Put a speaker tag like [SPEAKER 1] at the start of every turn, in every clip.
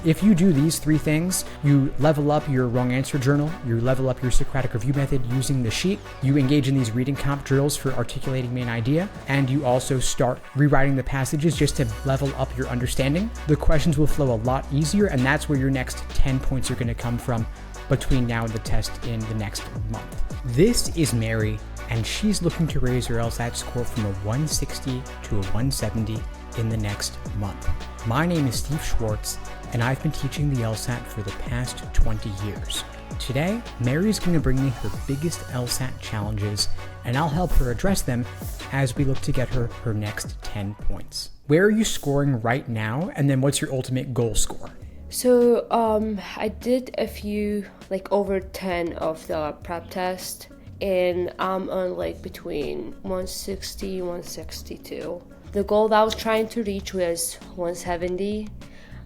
[SPEAKER 1] If you do these 3 things, you level up your wrong answer journal, you level up your Socratic review method using the sheet, you engage in these reading comp drills for articulating main idea, and you also start rewriting the passages just to level up your understanding, the questions will flow a lot easier, and that's where your next 10 points are going to come from between now and the test in the next month. This is Mary, and she's looking to raise her LSAT score from a 160 to a 170 in the next month. My name is Steve Schwartz, and I've been teaching the LSAT for the past 20 years. Today, Mary's going to bring me her biggest LSAT challenges, and I'll help her address them as we look to get her her next 10 points. Where are you scoring right now, and then what's your ultimate goal score?
[SPEAKER 2] So I did a few, over 10 of the prep test, and I'm on between 160, 162. The goal that I was trying to reach was 170,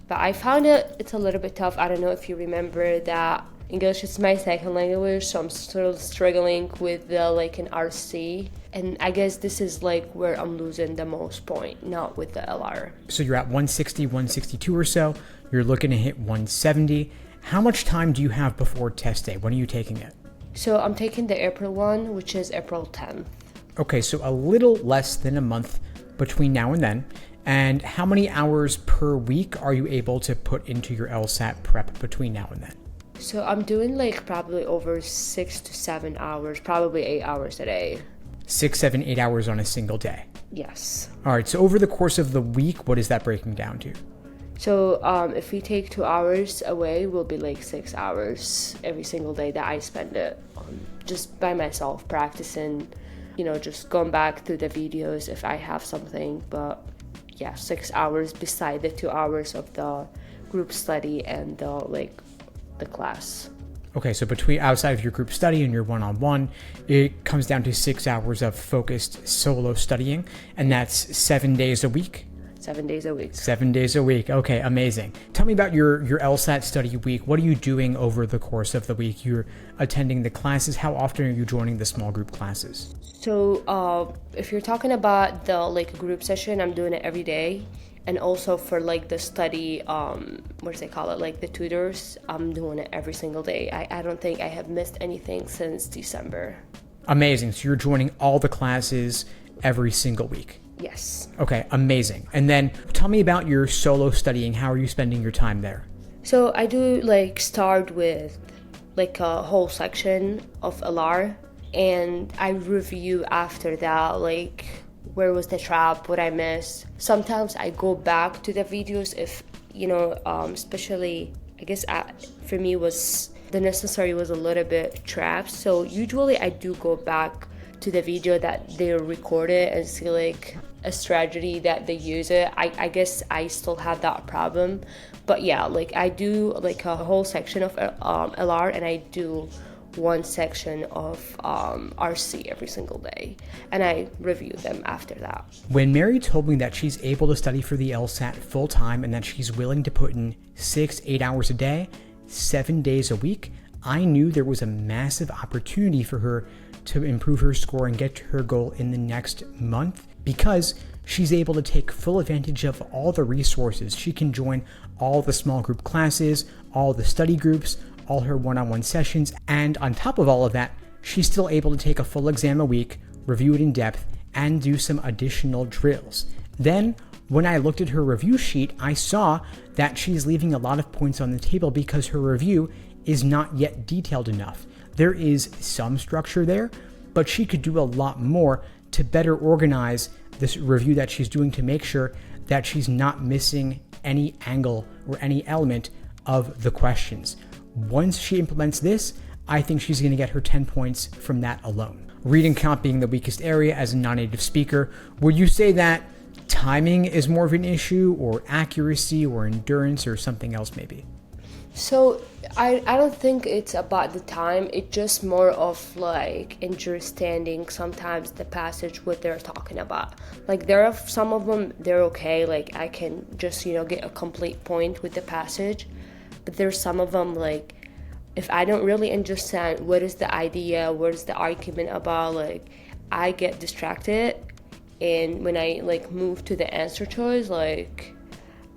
[SPEAKER 2] but I found it's a little bit tough. I don't know if you remember that English is my second language, so I'm still struggling with the an RC, and I guess this is where I'm losing the most point, not with the LR.
[SPEAKER 1] So you're at 160, 162 or so. You're looking to hit 170. How much time do you have before test day? When are you taking it?
[SPEAKER 2] So I'm taking the April one, which is April 10th.
[SPEAKER 1] Okay, so a little less than a month between now and then. And how many hours per week are you able to put into your LSAT prep between now and then?
[SPEAKER 2] So I'm doing probably over 6 to 7 hours, probably 8 hours a day.
[SPEAKER 1] 6, 7, 8 hours on a single day?
[SPEAKER 2] Yes.
[SPEAKER 1] All right, so over the course of the week, what is that breaking down to?
[SPEAKER 2] So if we take 2 hours away, will be 6 hours every single day that I spend it just by myself practicing, just going back through the videos if I have something. But yeah, 6 hours beside the 2 hours of the group study and the class.
[SPEAKER 1] Okay, so between outside of your group study and your one-on-one, it comes down to 6 hours of focused solo studying, and that's 7 days a week?
[SPEAKER 2] 7 days a week.
[SPEAKER 1] 7 days a week. Okay, amazing. Tell me about your LSAT study week. What are you doing over the course of the week? You're attending the classes. How often are you joining the small group classes?
[SPEAKER 2] So if you're talking about the group session, I'm doing it every day. And also for the study, what do they call it? The tutors, I'm doing it every single day. I don't think I have missed anything since December.
[SPEAKER 1] Amazing. So you're joining all the classes every single week?
[SPEAKER 2] Yes.
[SPEAKER 1] Okay, amazing. And then tell me about your solo studying. How are you spending your time there?
[SPEAKER 2] So I do start with a whole section of LR, and I review after that, where was the trap, what I missed. Sometimes I go back to the videos if, especially, I guess for me the necessary was a little bit trapped. So usually I do go back to the video that they recorded and see a strategy that they use it. I guess I still have that problem, but yeah, I do a whole section of LR, and I do one section of RC every single day, and I review them after that.
[SPEAKER 1] When Mary told me that she's able to study for the LSAT full time and that she's willing to put in 6, 8 hours a day, 7 days a week, I knew there was a massive opportunity for her to improve her score and get to her goal in the next month, because she's able to take full advantage of all the resources. She can join all the small group classes, all the study groups, all her one-on-one sessions, and on top of all of that, she's still able to take a full exam a week, review it in depth, and do some additional drills. Then, when I looked at her review sheet, I saw that she's leaving a lot of points on the table because her review is not yet detailed enough. There is some structure there, but she could do a lot more to better organize this review that she's doing to make sure that she's not missing any angle or any element of the questions. Once she implements this, I think she's going to get her 10 points from that alone. Reading comp being the weakest area as a non-native speaker, would you say that timing is more of an issue, or accuracy, or endurance, or something else maybe?
[SPEAKER 2] So I don't think it's about the time. It's just more of understanding sometimes the passage, what they're talking about. There are some of them, they're okay. I can just, get a complete point with the passage. But there's some of them, if I don't really understand what is the idea, what is the argument about, I get distracted. And when I move to the answer choice,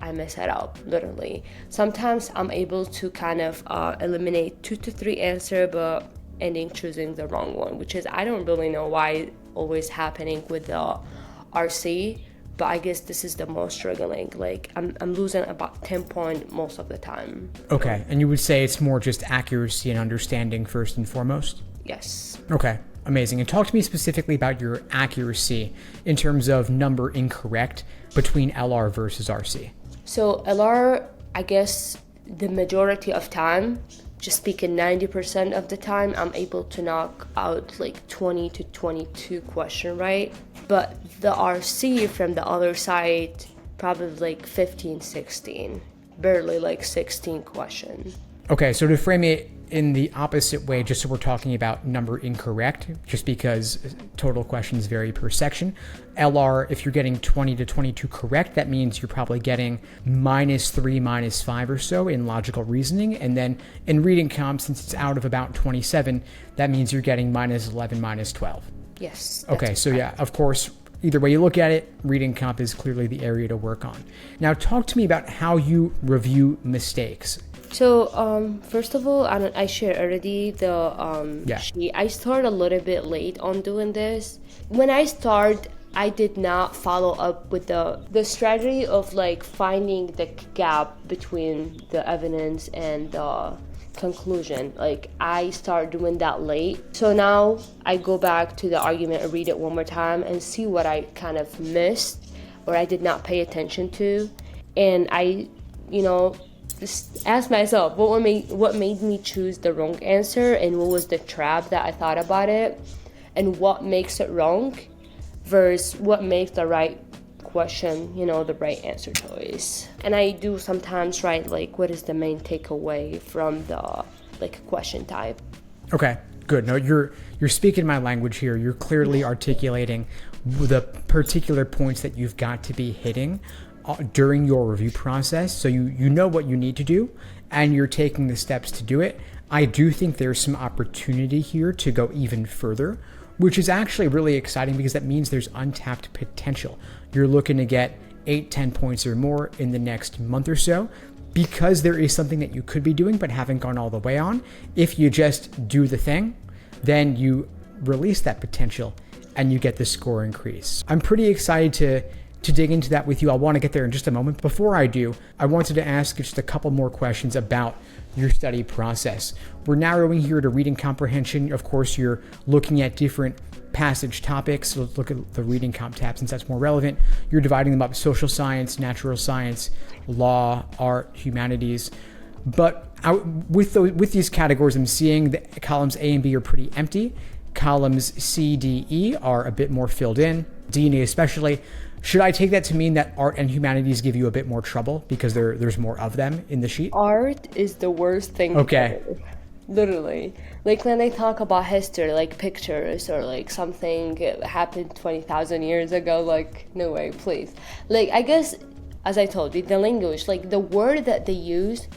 [SPEAKER 2] I mess it up, literally. Sometimes I'm able to kind of eliminate 2 to 3 answer, but ending choosing the wrong one, which is, I don't really know why always happening with the RC, but I guess this is the most struggling. Like I'm losing about 10 points most of the time.
[SPEAKER 1] Okay, and you would say it's more just accuracy and understanding first and foremost?
[SPEAKER 2] Yes.
[SPEAKER 1] Okay, amazing. And talk to me specifically about your accuracy in terms of number incorrect between LR versus RC.
[SPEAKER 2] So LR, I guess the majority of time, just speaking 90% of the time, I'm able to knock out like 20 to 22 question right. But the RC from the other side, probably like 15, 16, barely like 16 question.
[SPEAKER 1] Okay, so to frame it in the opposite way, just so we're talking about number incorrect, just because total questions vary per section. LR, if you're getting 20 to 22 correct, that means you're probably getting -3, -5 or so in logical reasoning. And then in reading comp, since it's out of about 27, that means you're getting -11, -12.
[SPEAKER 2] Yes.
[SPEAKER 1] Okay, so yeah, of course, either way you look at it, reading comp is clearly the area to work on. Now talk to me about how you review mistakes.
[SPEAKER 2] So, first of all, I shared already the sheet. I started a little bit late on doing this. When I start, I did not follow up with the strategy of like finding the gap between the evidence and the conclusion. Like I start doing that late. So now I go back to the argument and read it one more time and see what I kind of missed or I did not pay attention to. And I, just ask myself what made me choose the wrong answer and what was the trap that I thought about it and what makes it wrong versus what makes the right question, the right answer choice. And I do sometimes write like what is the main takeaway from the question type.
[SPEAKER 1] Okay, good. No, you're speaking my language here. You're clearly articulating the particular points that you've got to be hitting during your review process, so you know what you need to do and you're taking the steps to do it. I do think there's some opportunity here to go even further, which is actually really exciting because that means there's untapped potential. You're looking to get 8-10 points or more in the next month or so because there is something that you could be doing but haven't gone all the way on. If you just do the thing, then you release that potential and you get the score increase. I'm pretty excited to dig into that with you. I want to get there in just a moment. Before I do, I wanted to ask just a couple more questions about your study process. We're narrowing here to reading comprehension. Of course, you're looking at different passage topics. So let's look at the reading comp tab since that's more relevant. You're dividing them up: social science, natural science, law, art, humanities. But with these categories, I'm seeing that columns A and B are pretty empty. Columns C, D, E are a bit more filled in. D and E especially. Should I take that to mean that art and humanities give you a bit more trouble because there's more of them in the sheet?
[SPEAKER 2] Art is the worst thing.
[SPEAKER 1] Okay.
[SPEAKER 2] Ever. Literally. Like when they talk about history, like pictures or like something happened 20,000 years ago, like no way, please. Like I guess, as I told you, the language, like the word that they use,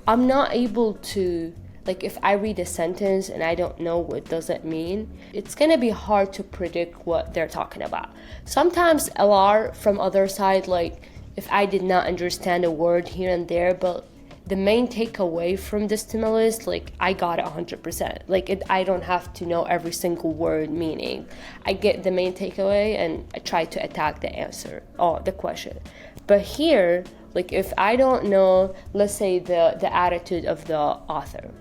[SPEAKER 2] I'm not able to, like if I read a sentence and I don't know what does it mean, it's gonna be hard to predict what they're talking about. Sometimes LR from other side, like if I did not understand a word here and there, but the main takeaway from the stimulus, like I got it 100%. Like I don't have to know every single word meaning. I get the main takeaway and I try to attack the answer or the question. But here, like if I don't know, let's say the attitude of the author,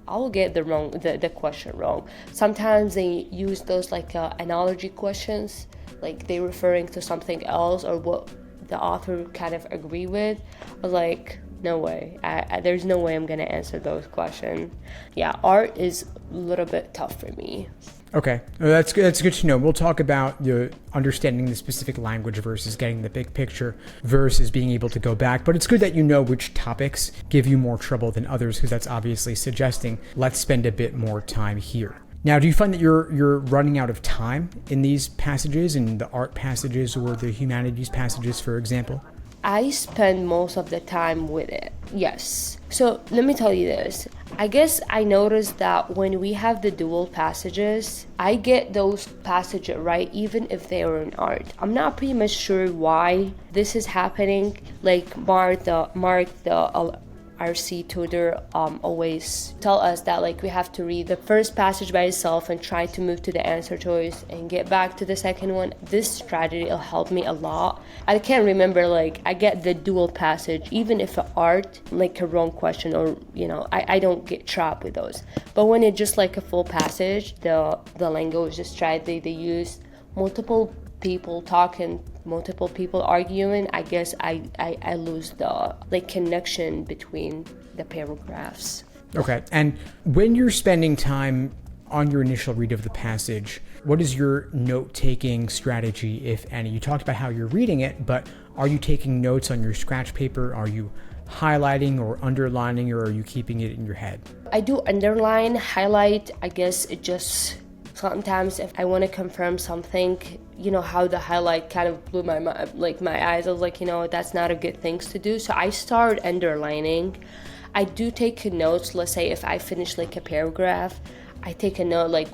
[SPEAKER 2] I will get the question wrong. Sometimes they use those like analogy questions, like they referring to something else or what the author kind of agree with. I was like, no way. There's no way I'm gonna answer those questions. Yeah, art is a little bit tough for me.
[SPEAKER 1] Okay, that's good. That's good to know. We'll talk about the understanding the specific language versus getting the big picture versus being able to go back. But it's good that you know which topics give you more trouble than others, because that's obviously suggesting let's spend a bit more time here. Now, do you find that you're running out of time in these passages, in the art passages or the humanities passages, for example?
[SPEAKER 2] I spend most of the time with it, yes. So let me tell you this. I guess I noticed that when we have the dual passages, I get those passages right even if they are in art. I'm not pretty much sure why this is happening. Like Mark, the RC tutor, always tell us that like we have to read the first passage by itself and try to move to the answer choice and get back to the second one. This strategy will help me a lot. I can't remember, like I get the dual passage even if an art like a wrong question, or I don't get trapped with those. But when it's just like a full passage, the language strategy they use, multiple people talking, multiple people arguing, I guess I lose the like connection between the paragraphs.
[SPEAKER 1] Okay. And when you're spending time on your initial read of the passage, what is your note-taking strategy, if any? You talked about how you're reading it, but are you taking notes on your scratch paper? Are you highlighting or underlining, or are you keeping it in your head?
[SPEAKER 2] I do underline, highlight. I guess it just sometimes if I want to confirm something, how the highlight kind of blew my mind, like my eyes. I was like, that's not a good thing to do. So I start underlining. I do take notes. Let's say if I finish like a paragraph, I take a note, like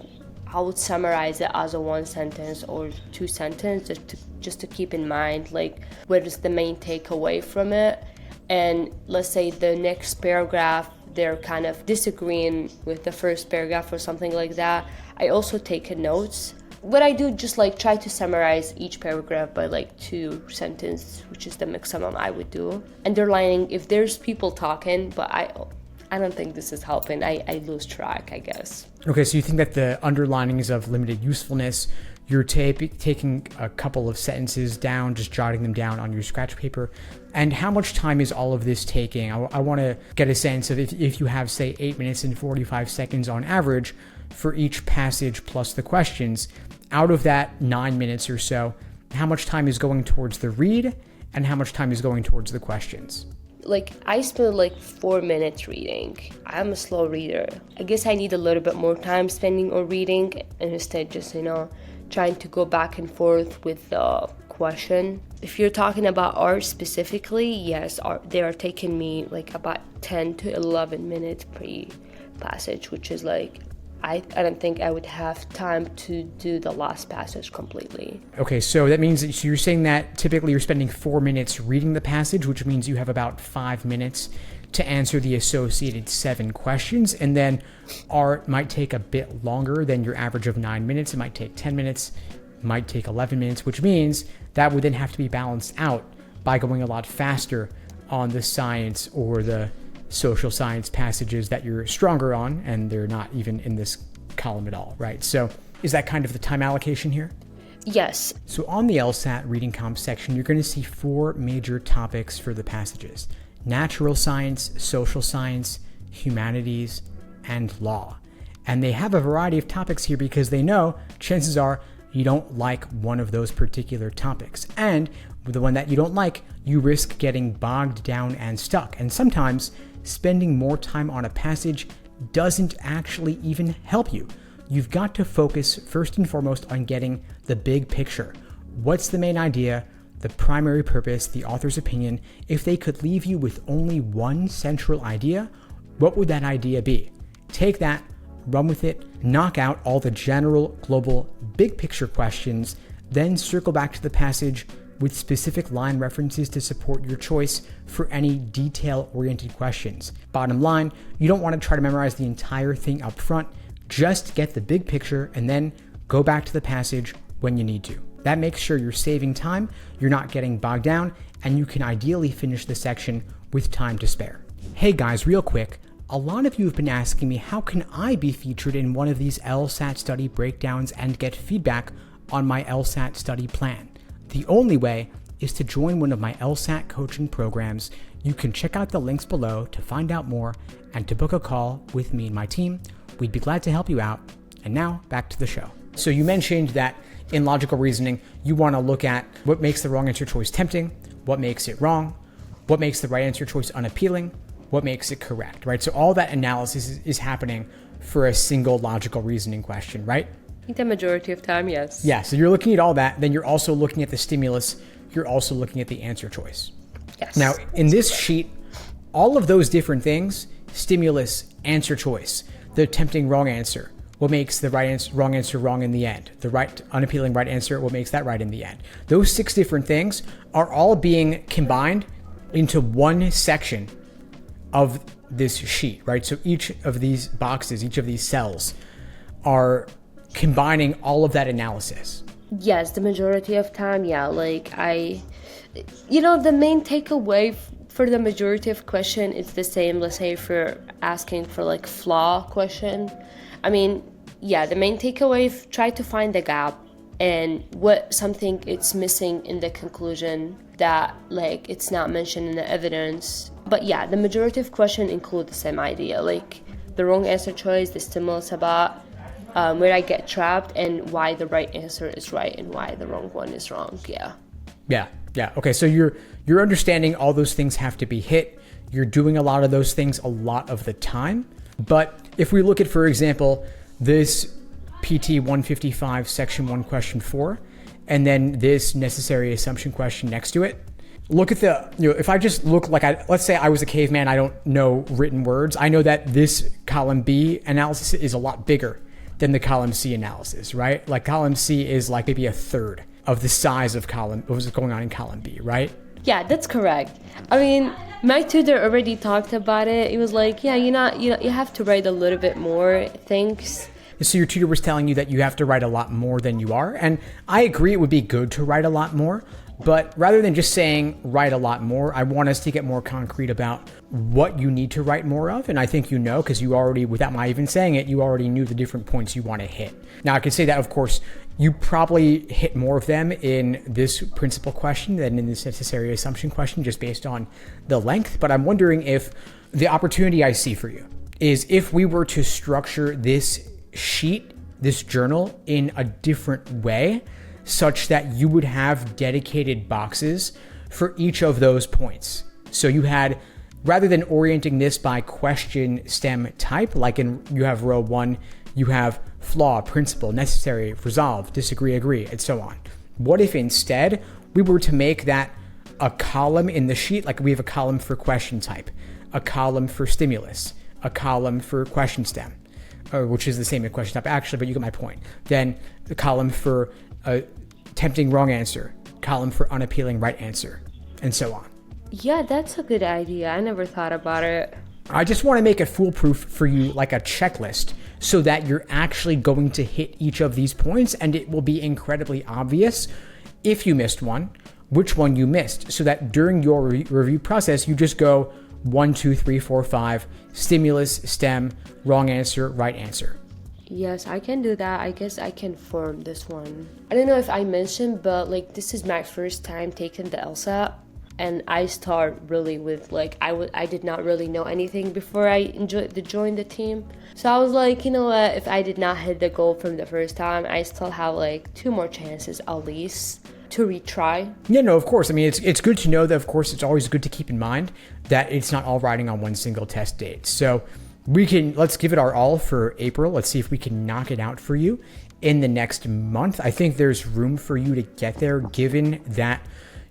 [SPEAKER 2] I would summarize it as a one sentence or two sentences just to keep in mind like what is the main takeaway from it. And let's say the next paragraph, they're kind of disagreeing with the first paragraph or something like that, I also take notes. What I do, just like try to summarize each paragraph by like 2 sentences, which is the maximum I would do. Underlining if there's people talking, but I don't think this is helping. I lose track, I guess.
[SPEAKER 1] Okay, so you think that the underlining is of limited usefulness. You're taking a couple of sentences down, just jotting them down on your scratch paper. And how much time is all of this taking? I want to get a sense of if you have, say, 8 minutes and 45 seconds on average for each passage plus the questions. Out of that 9 minutes or so, how much time is going towards the read and how much time is going towards the questions?
[SPEAKER 2] Like I spend like 4 minutes reading. I'm a slow reader. I guess I need a little bit more time spending on reading and instead just, trying to go back and forth with the question. If you're talking about art specifically, yes, they are taking me like about 10 to 11 minutes per passage, which is like, I don't think I would have time to do the last passage completely.
[SPEAKER 1] Okay, so that means that you're saying that typically you're spending 4 minutes reading the passage, which means you have about 5 minutes to answer the associated 7 questions. And then art might take a bit longer than your average of 9 minutes. It might take 10 minutes, might take 11 minutes, which means that would then have to be balanced out by going a lot faster on the science or the social science passages that you're stronger on, and they're not even in this column at all, right? So is that kind of the time allocation here?
[SPEAKER 2] Yes.
[SPEAKER 1] So on the LSAT reading comp section, you're going to see 4 major topics for the passages: natural science, social science, humanities, and law. And they have a variety of topics here because they know chances are you don't like one of those particular topics. And with the one that you don't like, you risk getting bogged down and stuck. And sometimes spending more time on a passage doesn't actually even help you. You've got to focus first and foremost on getting the big picture. What's the main idea, the primary purpose, the author's opinion? If they could leave you with only one central idea, what would that idea be? Take that, run with it, knock out all the general, global, big picture questions, then circle back to the passage with specific line references to support your choice for any detail-oriented questions. Bottom line, you don't want to try to memorize the entire thing up front. Just get the big picture and then go back to the passage when you need to. That makes sure you're saving time, you're not getting bogged down, and you can ideally finish the section with time to spare. Hey guys, real quick, a lot of you have been asking me how can I be featured in one of these LSAT study breakdowns and get feedback on my LSAT study plan. The only way is to join one of my LSAT coaching programs. You can check out the links below to find out more and to book a call with me and my team. We'd be glad to help you out. And now back to the show. So you mentioned that in logical reasoning, you want to look at what makes the wrong answer choice tempting, what makes it wrong, what makes the right answer choice unappealing, what makes it correct, right? So all that analysis is happening for a single logical reasoning question, right?
[SPEAKER 2] I think the majority of time, yes.
[SPEAKER 1] Yeah, so you're looking at all that, then you're also looking at the stimulus, you're also looking at the answer choice.
[SPEAKER 2] Yes.
[SPEAKER 1] Now, in this sheet, all of those different things stimulus, answer choice, the tempting wrong answer, what makes the wrong answer wrong in the end, the right unappealing right answer, what makes that right in the end. Those 6 different things are all being combined into one section of this sheet, right? So each of these boxes, each of these cells are combining all of that analysis.
[SPEAKER 2] Yes, the majority of time, yeah. Like the main takeaway for the majority of question is the same. Let's say if you're asking for like flaw question, I mean, yeah, the main takeaway, try to find the gap and what something it's missing in the conclusion that like it's not mentioned in the evidence. But yeah, the majority of question include the same idea, like the wrong answer choice, the stimulus about where I get trapped, and why the right answer is right and why the wrong one is wrong.
[SPEAKER 1] Yeah. Okay, so you're understanding all those things have to be hit. You're doing a lot of those things a lot of the time. But if we look at, for example, this PT 155 section 1 question 4, and then this necessary assumption question next to it, look at if I just look like let's say I was a caveman, I don't know written words. I know that this column B analysis is a lot bigger than the column C analysis, right? Like column C is like maybe a third of the size of what was going on in column B, right?
[SPEAKER 2] Yeah, that's correct. I mean, my tutor already talked about it. It was like, yeah, you have to write a little bit more things.
[SPEAKER 1] So your tutor was telling you that you have to write a lot more than you are. And I agree it would be good to write a lot more. But rather than just saying write a lot more, I want us to get more concrete about what you need to write more of. And I think because you already, without my even saying it, you already knew the different points you want to hit. Now I can say that, of course, you probably hit more of them in this principal question than in this necessary assumption question, just based on the length. But I'm wondering if the opportunity I see for you is if we were to structure this sheet, this journal, in a different way, such that you would have dedicated boxes for each of those points. So you had, rather than orienting this by question stem type, like you have row 1, you have flaw, principle, necessary, resolve, disagree, agree, and so on. What if instead we were to make that a column in the sheet, like we have a column for question type, a column for stimulus, a column for question stem, which is the same as question type actually, but you get my point. Then the column for tempting wrong answer, column for unappealing right answer, and so on.
[SPEAKER 2] Yeah, that's a good idea. I never thought about it.
[SPEAKER 1] I just want to make it foolproof for you, like a checklist, so that you're actually going to hit each of these points, and it will be incredibly obvious if you missed one, which one you missed, so that during your review process, you just go 1, 2, 3, 4, 5, stimulus, stem, wrong answer, right answer.
[SPEAKER 2] Yes, I can do that. I guess I can form this one. I don't know if I mentioned, but like this is my first time taking the LSAT, and I start really with like I did not really know anything before I joined the team. So I was like, you know what, if I did not hit the goal from the first time, I still have like 2 more chances at least to retry.
[SPEAKER 1] Yeah, no, of course. I mean, it's good to know that, of course, it's always good to keep in mind that it's not all riding on one single test date. So let's give it our all for April. Let's see if we can knock it out for you in the next month. I think there's room for you to get there, given that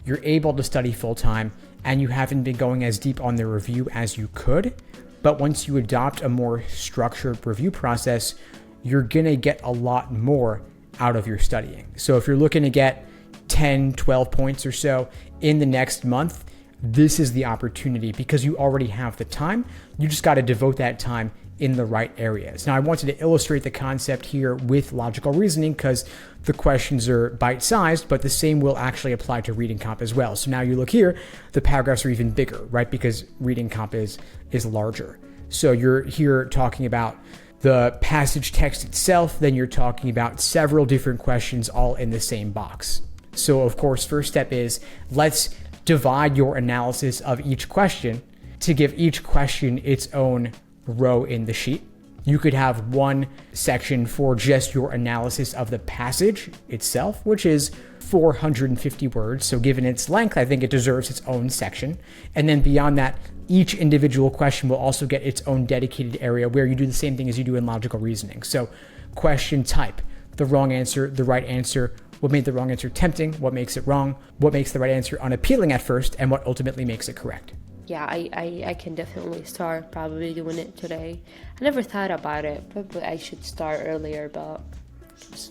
[SPEAKER 1] you're able to study full time and you haven't been going as deep on the review as you could. But once you adopt a more structured review process, you're going to get a lot more out of your studying. So if you're looking to get 10, 12 points or so in the next month, this is the opportunity because you already have the time. You just got to devote that time in the right areas. Now, I wanted to illustrate the concept here with logical reasoning because the questions are bite-sized, but the same will actually apply to reading comp as well. So now you look here, the paragraphs are even bigger, right? Because reading comp is larger. So you're here talking about the passage text itself, then you're talking about several different questions all in the same box. So of course, first step is let's divide your analysis of each question to give each question its own row in the sheet. You could have one section for just your analysis of the passage itself, which is 450 words. So given its length, I think it deserves its own section. And then beyond that, each individual question will also get its own dedicated area where you do the same thing as you do in logical reasoning. So question type, the wrong answer, the right answer, what made the wrong answer tempting, what makes it wrong, what makes the right answer unappealing at first, and what ultimately makes it correct.
[SPEAKER 2] Yeah, I can definitely start probably doing it today. I never thought about it, but I should start earlier, but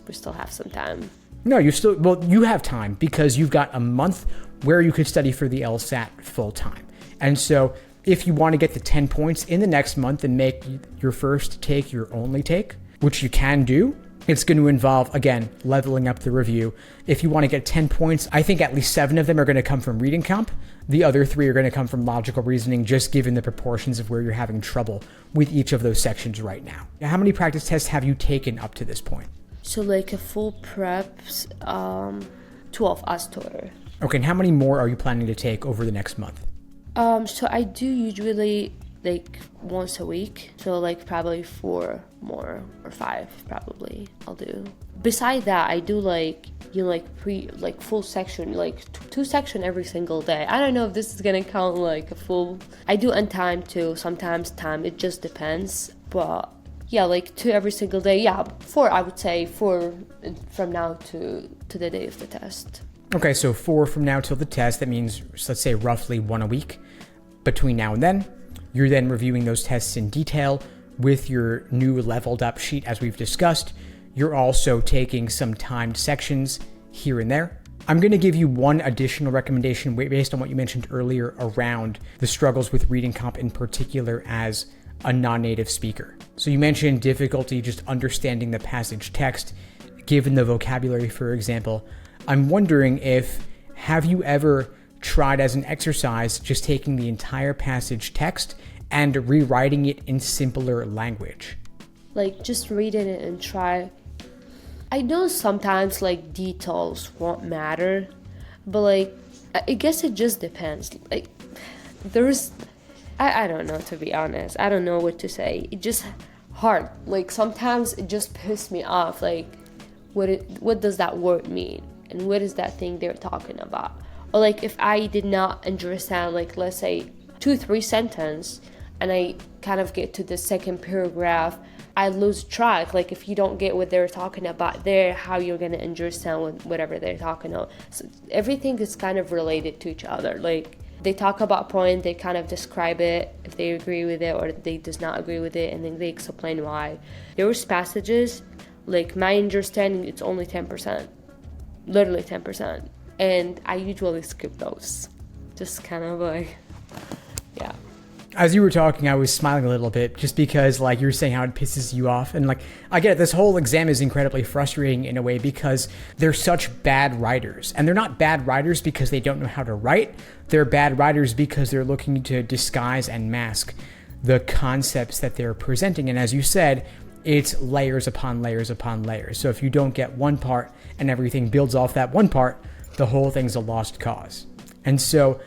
[SPEAKER 2] we still have some time.
[SPEAKER 1] No, you have time because you've got a month where you could study for the LSAT full time. And so if you want to get the 10 points in the next month and make your first take your only take, which you can do, it's going to involve, again, leveling up the review. If you want to get 10 points, I think at least 7 of them are going to come from reading comp. The other 3 are going to come from logical reasoning, just given the proportions of where you're having trouble with each of those sections right now. How many practice tests have you taken up to this point?
[SPEAKER 2] So like a full preps, 12 as total.
[SPEAKER 1] Okay, and how many more are you planning to take over the next month?
[SPEAKER 2] So I do usually like once a week. So like probably 4 more or 5 probably I'll do. Beside that, I do like, full section, like 2 section every single day. I don't know if this is gonna count like a full. I do on time too, sometimes time, it just depends. But yeah, like 2 every single day. Yeah, 4, I would say 4 from now to the day of the test.
[SPEAKER 1] Okay, so 4 from now till the test. That means, let's say, roughly 1 a week between now and then. You're then reviewing those tests in detail with your new leveled up sheet, as we've discussed. You're also taking some timed sections here and there. I'm going to give you one additional recommendation based on what you mentioned earlier around the struggles with reading comp in particular as a non-native speaker. So you mentioned difficulty just understanding the passage text, given the vocabulary, for example. I'm wondering have you ever tried as an exercise just taking the entire passage text and rewriting it in simpler language?
[SPEAKER 2] Like just reading it and try. I know sometimes like details won't matter, but like I guess it just depends. Like I don't know, to be honest. I don't know what to say. It just hard. Like sometimes it just pisses me off. Like what does that word mean? And what is that thing they're talking about? Or like if I did not understand, like let's say 2-3 sentences, and I kind of get to the second paragraph, I lose track. Like if you don't get what they're talking about there, how you're gonna understand whatever they're talking about. So everything is kind of related to each other. Like they talk about a point, they kind of describe it, if they agree with it or they does not agree with it, and then they explain why. There was passages, like my understanding, it's only 10%, literally 10. And I usually skip those. Just kind of like, yeah.
[SPEAKER 1] As you were talking, I was smiling a little bit just because like you're saying how it pisses you off. And like, I get it, this whole exam is incredibly frustrating in a way because they're such bad writers. And they're not bad writers because they don't know how to write. They're bad writers because they're looking to disguise and mask the concepts that they're presenting. And as you said, it's layers upon layers upon layers. So if you don't get one part and everything builds off that one part, the whole thing's a lost cause. And so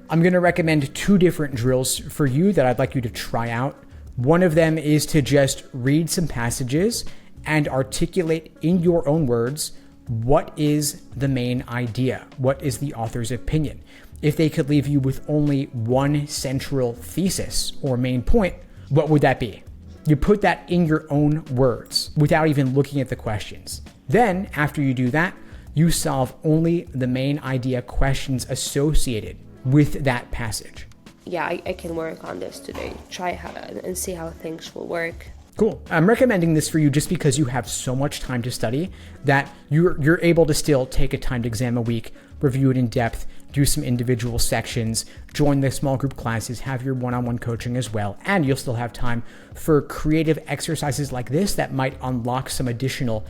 [SPEAKER 1] I'm going to recommend 2 different drills for you that I'd like you to try out. One of them is to just read some passages and articulate in your own words what is the main idea, what is the author's opinion. If they could leave you with only one central thesis or main point, what would that be? You put that in your own words without even looking at the questions. Then, after you do that, you solve only the main idea questions associated with that passage.
[SPEAKER 2] Yeah, I can work on this today. Try and see how things will work.
[SPEAKER 1] Cool. I'm recommending this for you just because you have so much time to study that you're able to still take a timed exam a week, review it in depth, do some individual sections, join the small group classes, have your one-on-one coaching as well, and you'll still have time for creative exercises like this that might unlock some additional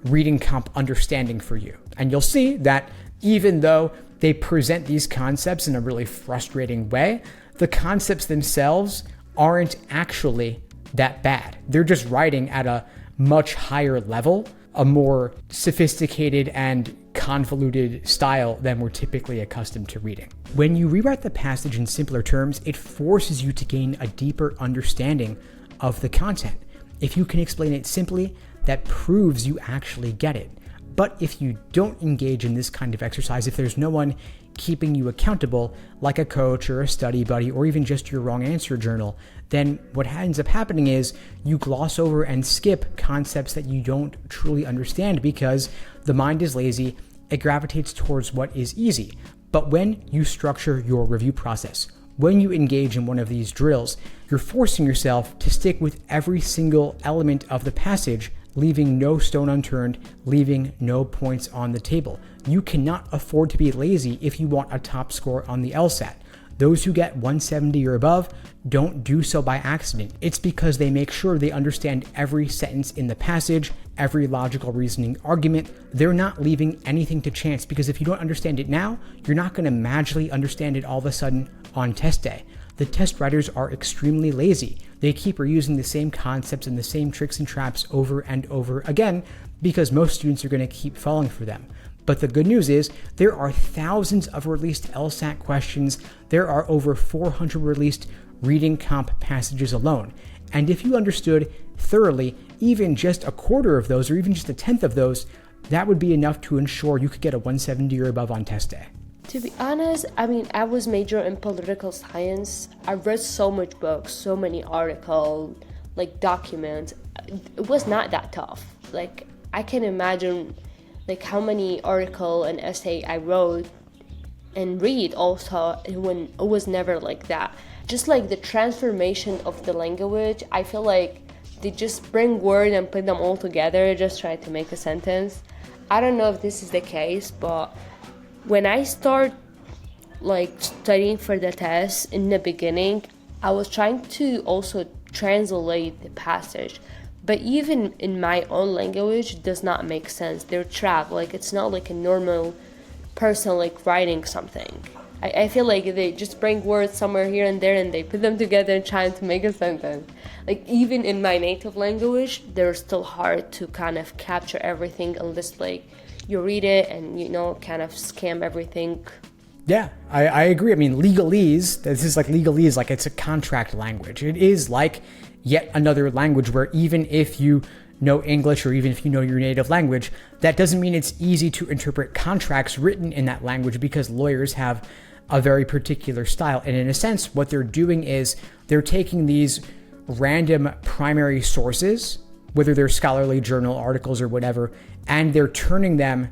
[SPEAKER 1] reading comp understanding for you. And you'll see that even though they present these concepts in a really frustrating way, the concepts themselves aren't actually that bad. They're just writing at a much higher level, a more sophisticated and convoluted style than we're typically accustomed to reading. When you rewrite the passage in simpler terms, it forces you to gain a deeper understanding of the content. If you can explain it simply, that proves you actually get it. But if you don't engage in this kind of exercise, if there's no one keeping you accountable, like a coach or a study buddy, or even just your wrong answer journal, then what ends up happening is you gloss over and skip concepts that you don't truly understand because the mind is lazy. It gravitates towards what is easy. But when you structure your review process when you engage in one of these drills, you're forcing yourself to stick with every single element of the passage, leaving no stone unturned, leaving no points on the table. You cannot afford to be lazy if you want a top score on the LSAT. Those who get 170 or above don't do so by accident. It's because they make sure they understand every sentence in the passage, every logical reasoning argument. They're not leaving anything to chance, because if you don't understand it now, you're not going to magically understand it all of a sudden on test day. The test writers are extremely lazy. They keep reusing the same concepts and the same tricks and traps over and over again because most students are going to keep falling for them. But the good news is there are thousands of released LSAT questions. There are over 400 released reading comp passages alone. And if you understood thoroughly even just a quarter of those, or even just a tenth of those, that would be enough to ensure you could get a 170 or above on test day.
[SPEAKER 2] To be honest, I was major in political science. I read so much books, so many articles, documents. It was not that tough. I can imagine how many article and essay I wrote and read also when it was never like that. Just the transformation of the language, I feel like they just bring words and put them all together, just try to make a sentence. I don't know if this is the case, but when I start studying for the test in the beginning, I was trying to also translate the passage. But even in my own language, it does not make sense. They're trapped. It's not like a normal person writing something. I feel like they just bring words somewhere here and there and they put them together and trying to make a sentence. Even in my native language, they're still hard to kind of capture everything unless you read it and kind of skim everything.
[SPEAKER 1] Yeah, I agree. Legalese, this is legalese, it's a contract language. It is yet another language where even if you know English or even if you know your native language, that doesn't mean it's easy to interpret contracts written in that language because lawyers have a very particular style. And in a sense, what they're doing is they're taking these random primary sources, whether they're scholarly journal articles or whatever, and they're turning them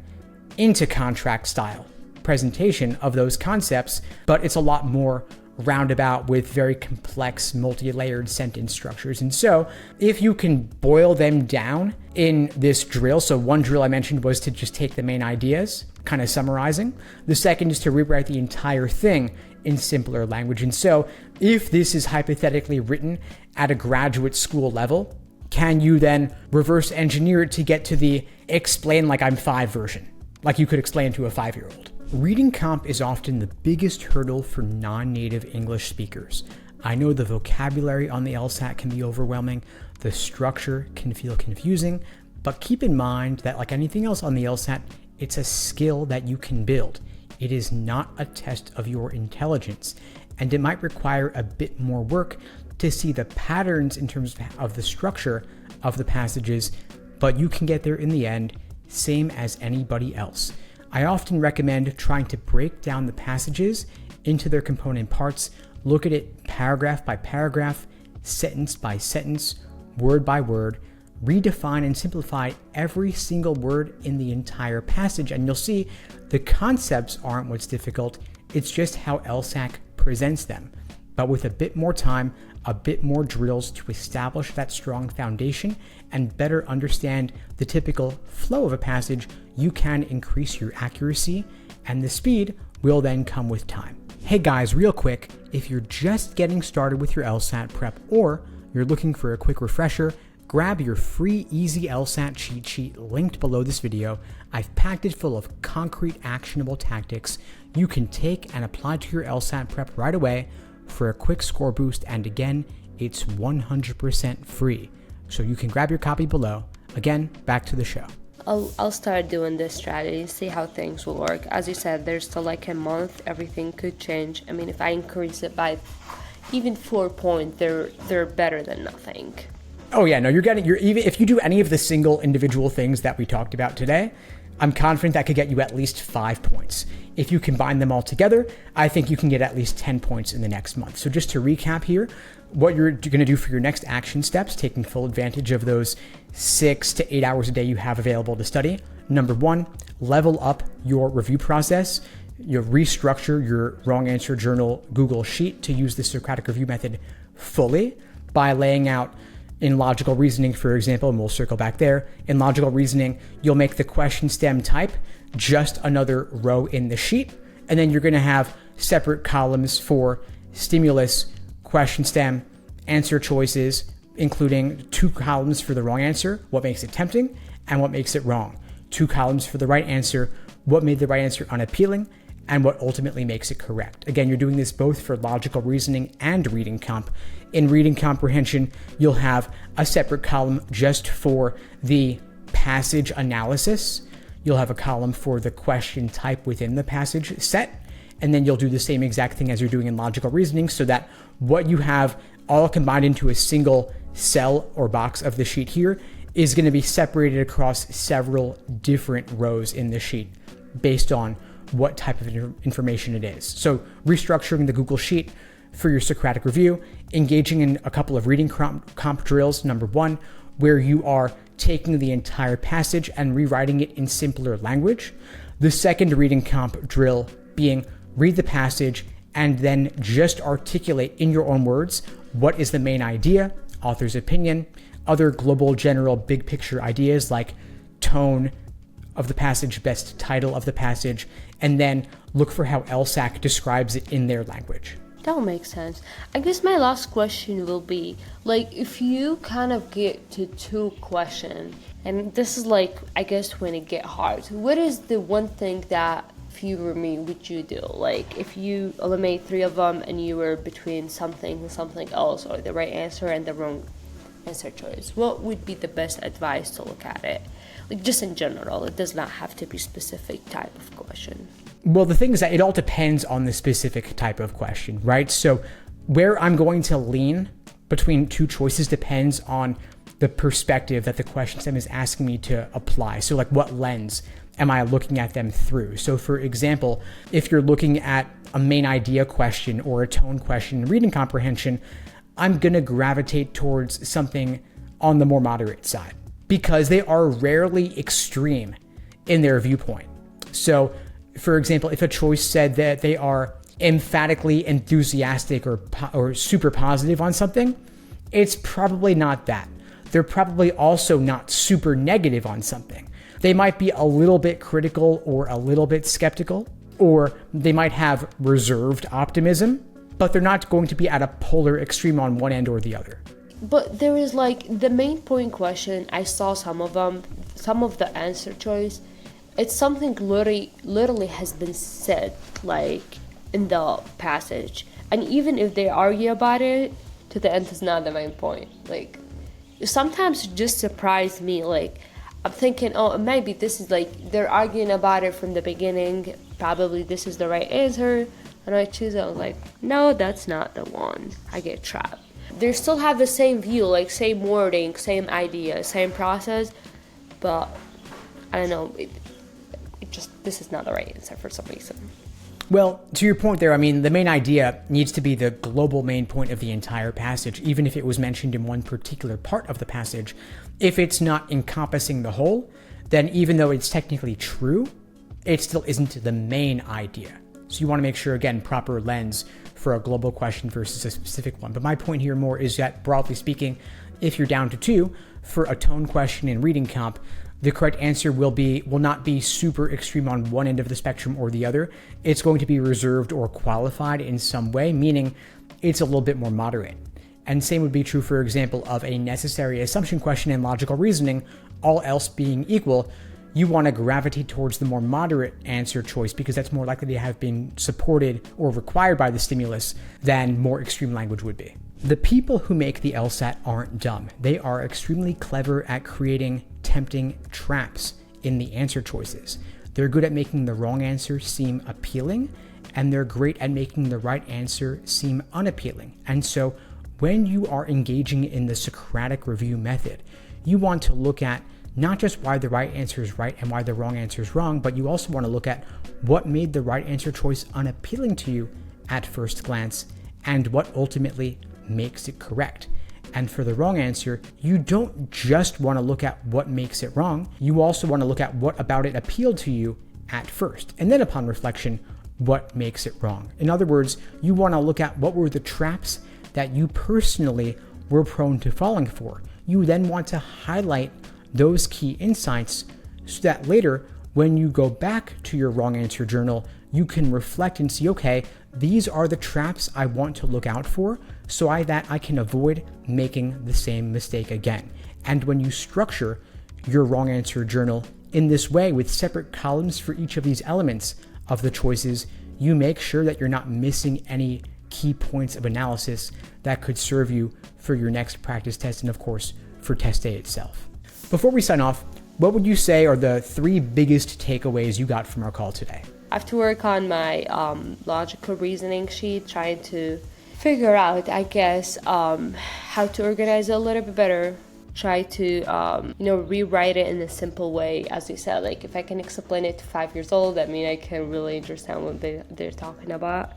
[SPEAKER 1] into contract style presentation of those concepts, but it's a lot more roundabout with very complex multi-layered sentence structures. And so if you can boil them down in this drill, so one drill I mentioned was to just take the main ideas, kind of summarizing. The second is to rewrite the entire thing in simpler language. And so if this is hypothetically written at a graduate school level, can you then reverse engineer it to get to the explain like I'm 5 version, like you could explain to a 5-year-old? Reading comp is often the biggest hurdle for non-native English speakers. I know the vocabulary on the LSAT can be overwhelming, the structure can feel confusing, but keep in mind that like anything else on the LSAT, it's a skill that you can build. It is not a test of your intelligence, and it might require a bit more work to see the patterns in terms of the structure of the passages, but you can get there in the end, same as anybody else. I often recommend trying to break down the passages into their component parts, look at it paragraph by paragraph, sentence by sentence, word by word, redefine and simplify every single word in the entire passage, and you'll see the concepts aren't what's difficult, it's just how LSAC presents them. But with a bit more time, a bit more drills to establish that strong foundation and better understand the typical flow of a passage, you can increase your accuracy, and the speed will then come with time. Hey guys, real quick, if you're just getting started with your LSAT prep or you're looking for a quick refresher, grab your free easy LSAT cheat sheet linked below this video. I've packed it full of concrete actionable tactics you can take and apply to your LSAT prep right away for a quick score boost, and again, it's 100% free. So you can grab your copy below. Again, back to the show.
[SPEAKER 2] I'll start doing this strategy, see how things will work. As you said, there's still like a month, everything could change. I mean, if I increase it by even 4 points, they're better than nothing.
[SPEAKER 1] Oh yeah, no, even if you do any of the single individual things that we talked about today, I'm confident that could get you at least 5 points. If you combine them all together, I think you can get at least 10 points in the next month. So just to recap here, what you're going to do for your next action steps, taking full advantage of those 6 to 8 hours a day you have available to study. Number 1, level up your review process. you restructure your wrong answer journal Google Sheet to use the Socratic review method fully by laying out in logical reasoning, for example, and we'll circle back there. In logical reasoning, you'll make the question stem type just another row in the sheet, and then you're going to have separate columns for stimulus, question stem, answer choices, including 2 columns for the wrong answer, what makes it tempting, and what makes it wrong. 2 columns for the right answer, what made the right answer unappealing, and what ultimately makes it correct. Again, you're doing this both for logical reasoning and reading comp. In reading comprehension, you'll have a separate column just for the passage analysis. You'll have a column for the question type within the passage set, and then you'll do the same exact thing as you're doing in logical reasoning so that what you have all combined into a single cell or box of the sheet here is going to be separated across several different rows in the sheet based on what type of information it is. So restructuring the Google Sheet for your Socratic review, engaging in a couple of reading comp drills. Number 1, where you are taking the entire passage and rewriting it in simpler language. The second reading comp drill being read the passage and then just articulate in your own words what is the main idea, author's opinion, other global, general, big picture ideas like tone of the passage, best title of the passage, and then look for how LSAC describes it in their language.
[SPEAKER 2] That will make sense. I guess my last question will be, like, if you kind of get to 2 questions, and this is like, I guess when it get hard, what is the one thing that if you were me, would you do? Like, if you eliminate 3 of them and you were between something and something else, or the right answer and the wrong answer choice, what would be the best advice to look at it? Like, just in general, it does not have to be specific type of question.
[SPEAKER 1] Well, the thing is that it all depends on the specific type of question, right? So where I'm going to lean between 2 choices depends on the perspective that the question stem is asking me to apply. So like, what lens am I looking at them through? So for example, if you're looking at a main idea question or a tone question in reading comprehension, I'm going to gravitate towards something on the more moderate side because they are rarely extreme in their viewpoint. So for example, if a choice said that they are emphatically enthusiastic or super positive on something, it's probably not that. They're probably also not super negative on something. They might be a little bit critical or a little bit skeptical, or they might have reserved optimism, but they're not going to be at a polar extreme on one end or the other.
[SPEAKER 2] But there is like the main point question, I saw some of them, some of the answer choice, it's something literally has been said like in the passage. And even if they argue about it, to the end is not the main point. Like, sometimes it just surprised me. Like, I'm thinking, oh, maybe this is like, they're arguing about it from the beginning. Probably this is the right answer. And I choose it. I'm like, no, that's not the one. I get trapped. They still have the same view, like same wording, same idea, same process. But I don't know. This is not the right answer for some reason.
[SPEAKER 1] Well, to your point there, I mean, the main idea needs to be the global main point of the entire passage, even if it was mentioned in one particular part of the passage. If it's not encompassing the whole, then even though it's technically true, it still isn't the main idea. So you want to make sure, again, proper lens for a global question versus a specific one. But my point here more is that, broadly speaking, if you're down to 2 for a tone question in reading comp, the correct answer will not be super extreme on one end of the spectrum or the other. It's going to be reserved or qualified in some way, meaning it's a little bit more moderate. And same would be true, for example, of a necessary assumption question in logical reasoning. All else being equal, you want to gravitate towards the more moderate answer choice because that's more likely to have been supported or required by the stimulus than more extreme language would be. The people who make the LSAT aren't dumb. They are extremely clever at creating tempting traps in the answer choices. They're good at making the wrong answer seem appealing, and they're great at making the right answer seem unappealing. And so when you are engaging in the Socratic review method, you want to look at not just why the right answer is right and why the wrong answer is wrong, but you also want to look at what made the right answer choice unappealing to you at first glance and what ultimately makes it correct. And for the wrong answer, you don't just want to look at what makes it wrong. You also want to look at what about it appealed to you at first. And then upon reflection, what makes it wrong. In other words, you want to look at what were the traps that you personally were prone to falling for. You then want to highlight those key insights so that later, when you go back to your wrong answer journal, you can reflect and see, okay, these are the traps I want to look out for so that I can avoid making the same mistake again. And when you structure your wrong answer journal in this way with separate columns for each of these elements of the choices, you make sure that you're not missing any key points of analysis that could serve you for your next practice test and, of course, for test day itself. Before we sign off, what would you say are the 3 biggest takeaways you got from our call today?
[SPEAKER 2] I have to work on my logical reasoning sheet, trying to figure out, I guess, how to organize it a little bit better. Try to, rewrite it in a simple way. As you said, like if I can explain it to 5 years old, I mean, I can really understand what they're talking about.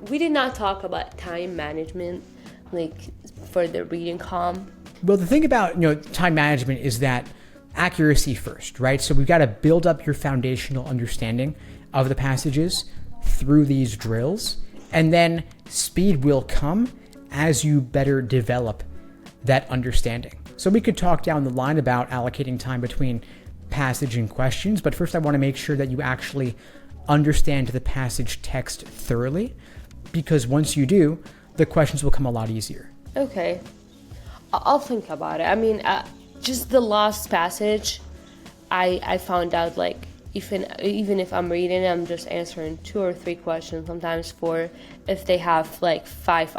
[SPEAKER 2] We did not talk about time management, like for the reading column.
[SPEAKER 1] Well, the thing about, time management is that accuracy first, right? So we've got to build up your foundational understanding of the passages through these drills, and then speed will come as you better develop that understanding. So we could talk down the line about allocating time between passage and questions, but first I want to make sure that you actually understand the passage text thoroughly, because once you do, the questions will come a lot easier.
[SPEAKER 2] Okay, I'll think about it. I mean, just the last passage, I found out like even if I'm reading, I'm just answering 2 or 3 questions sometimes. For if they have like five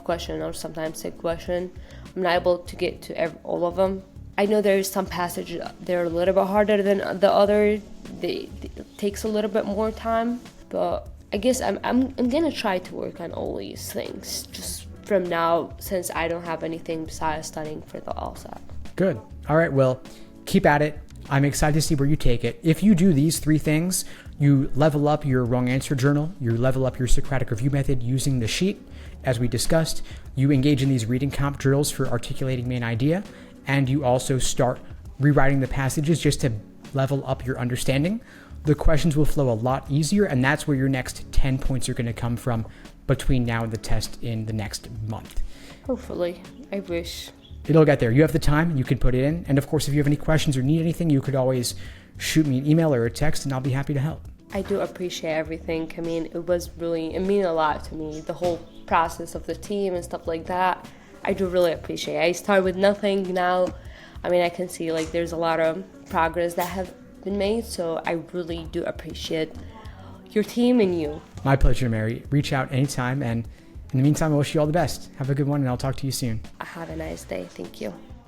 [SPEAKER 2] questions or sometimes 6 questions, I'm not able to get to all of them. I know there's some passages they're a little bit harder than the other. It takes a little bit more time, but I guess I'm gonna try to work on all these things just from now, since I don't have anything besides studying for the LSAT.
[SPEAKER 1] Good. All right, well, keep at it. I'm excited to see where you take it. If you do these 3 things, you level up your wrong answer journal, you level up your Socratic review method using the sheet, as we discussed, you engage in these reading comp drills for articulating main idea, and you also start rewriting the passages just to level up your understanding, the questions will flow a lot easier, and that's where your next 10 points are going to come from between now and the test in the next month.
[SPEAKER 2] Hopefully. I wish.
[SPEAKER 1] It'll get there. You have the time, you can put it in. And of course, if you have any questions or need anything, you could always shoot me an email or a text and I'll be happy to help.
[SPEAKER 2] I do appreciate everything. I mean, it mean a lot to me, the whole process of the team and stuff like that. I do really appreciate it. I started with nothing now. I mean, I can see like there's a lot of progress that have been made. So I really do appreciate your team and you.
[SPEAKER 1] My pleasure, Mary. Reach out anytime. And in the meantime, I wish you all the best. Have a good one and I'll talk to you soon.
[SPEAKER 2] Have a nice day. Thank you.